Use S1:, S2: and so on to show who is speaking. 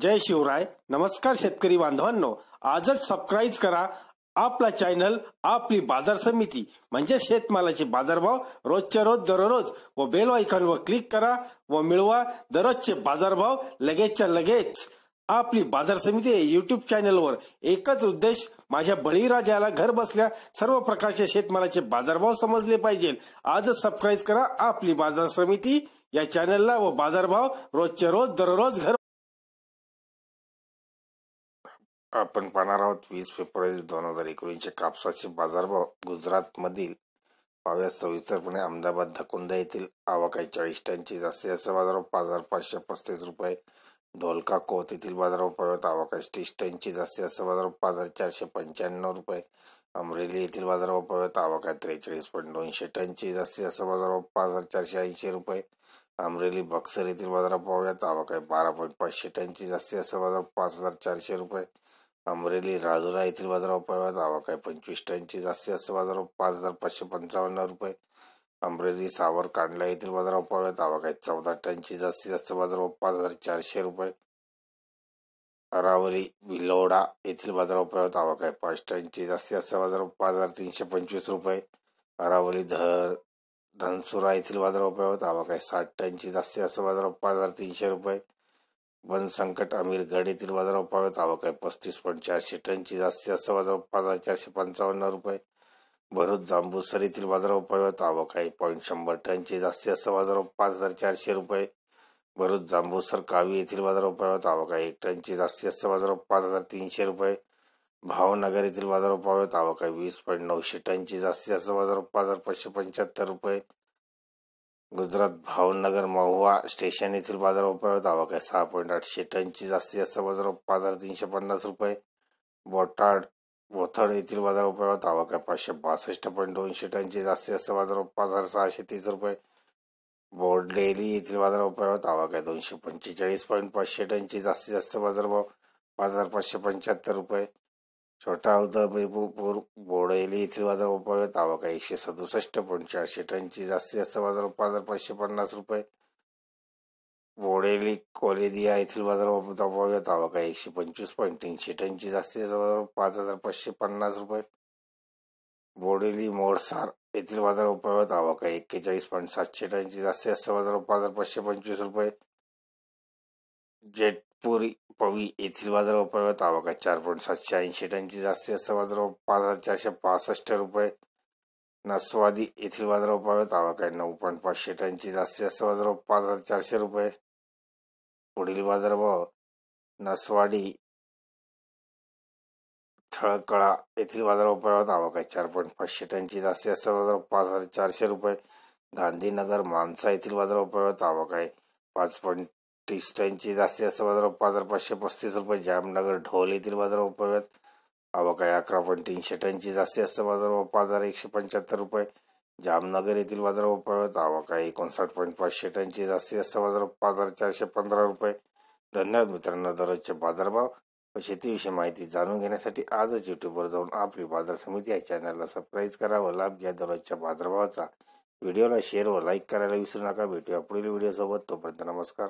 S1: जय शिवराय. नमस्कार शेतकरी बांधवांनो, आजच सबस्क्राईब करा आपला चॅनल आपली बाजार समिती म्हणजे शेतमालाचे बाजारभाव रोजच्या रोज दररोज व बेल आयकॉनवर क्लिक करा व मिळवा दररोजचे बाजारभाव लगेचच्या लगेच. आपली बाजार समिती युट्यूब चॅनलवर एकच उद्देश, माझ्या बळीराजाला घर बसल्या सर्व प्रकारचे शेतमालाचे बाजारभाव समजले पाहिजे. आजच सबस्क्राईब करा आपली बाजार समिती या चॅनलला व बाजारभाव रोजच्या रोज दररोज घर.
S2: आपण पाहणार आहोत 20 फेब्रुवारी 2019 कापसाचे बाजारभाव. गुजरात मधील पाहूया सविस्तरपणे. अहमदाबाद धकुंदा येथील आवक आहे 40 टनची, जास्तीत जास्त बाजारभाव 5535 रुपये. ढोलका कोत येथील बाजारभाव पाहूयात आवक आहे 30 टनची, जास्तीत जास्त बाजारभाव 5495 रुपये. अमरेली येथील बाजारभाव पाहूयात आवक आहे 43.200 टनची, जास्तीत जास्त बाजारभाव 5480 रुपये. अमरेली बक्सर येथील बाजारभाव पाहूयात आवक आहे 12.500 टनची, जास्तीत जास्त बाजारभाव 5400 रुपये. अमरेली राजुरा येथील बाजारभाव पाहूयात आवक आहे 25 टनची, जास्तीत जास्त बाजारभाव 5555 रुपये. अमरेली सावर कांडला येथील बाजारभाव पाहूयात आवक आहे 14 टनची, जास्तीत जास्त बाजारभाव 5400 रुपये. अरावली भिलोडा येथील बाजारभाव पाहूयात आवक आहे 5 टनची, जास्तीत जास्त बाजारभाव 5325 रुपये. अरावली धनसुरा येथील बाजारभाव पाहूयात आवक आहे 60 टनची, जास्तीत जास्त बाजारभाव 5300 रुपये. बनसंकट अमीरगड येथील बाजारभाव पाहूयात आवक आहे 35.400 टनची, जास्तीत जास्त बाजारभाव 5455 रुपये. भरूच जांबूसर येथील बाजारभाव पाहूयात आवक आहे 100 टनची, जास्तीत जास्त बाजारभाव 5400 रुपये. भरूच जांबूसर कावी येथील बाजारभाव पाहूयात आवक आहे 1 टनची, जास्तीत जास्त बाजारभाव 5300 रुपये. भावनगर येथील बाजारभाव पाहूयात आवक आहे 20.900 टनची, जास्तीत जास्त बाजारभाव 5575 रुपये. गुजरात भावनगर महुआ स्टेशन येथील बाजारभाव पाहूयात आवक आहे 6.800 टनची, जास्तीत जास्त बाजारभाव 5350 रुपये. बोथड येथील बाजारभाव पाहूयात आवक आहे 562.200 टनची, जास्तीत जास्त बाजारभाव 5630 रुपये. बोर्डेली येथील बाजारभाव पाहूयात आवक आहे 245.500 टनची, जास्तीत जास्त बाजारभाव 5575 रुपये. छोटा उदयपूर बोडेली येथील बाजारभाव पाहूयात आवक आहे 167.400 टनची, जास्तीत जास्त बाजारभाव 5550 रुपये. बोडेली कोलेदिया येथील बाजारभाव पाहूयात आवक आहे 125.300 टनची, जास्तीत जास्त बाजारभाव 5550 रुपये. बोडेली मोडसार येथील बाजारभाव पाहूयात आवक आहे 41.700 टनची, जास्तीत जास्त बाजारभाव 5525 रुपये. जेटपुरी पवी येथील बाजारभाव पाहूयात आवक आहे 4.780 टनची, जास्तीत जास्त बाजारभाव 5465 रुपये. नसवादी येथील बाजारभाव पाहूयात आवक आहे 9.500 टनची, जास्तीत जास्त बाजारभाव 5400 रुपये. पुढील बाजारभाव नसवाडी थळकळा येथील बाजारभाव पाहूयात आवक आहे 4.500 टनची, जास्तीत जास्त बाजारभाव 5400 रुपये. गांधीनगर मानसा येथील बाजारभाव पाहूयात आवक आहे 5.30 टनची, जास्तीत जास्त बाजारभाव 5535 रुपये. जामनगर ढोल येथील बाजारभाव पाहूयात आवक आहे 11.300 टनची, जास्तीत जास्त बाजारभाव 5175 रुपये. जामनगर येथील बाजारभाव पाहूयात आवक आहे 59.500 टनची, जास्तीत जास्त बाजारभाव 5415 रुपये. धन्यवाद मित्रांनो. दररोजचे बाजारभाव व शेतीविषयी माहिती जाणून घेण्यासाठी आजच यूट्यूबवर जाऊन आपली बाजार समिती या चॅनलला सबस्क्राईब करा व लाभ घ्या दररोजच्या बाजारभावाचा. व्हिडिओला शेअर व लाईक करायला विसरू नका. भेटूया पुढील व्हिडिओ सोबत. तोपर्यंत नमस्कार.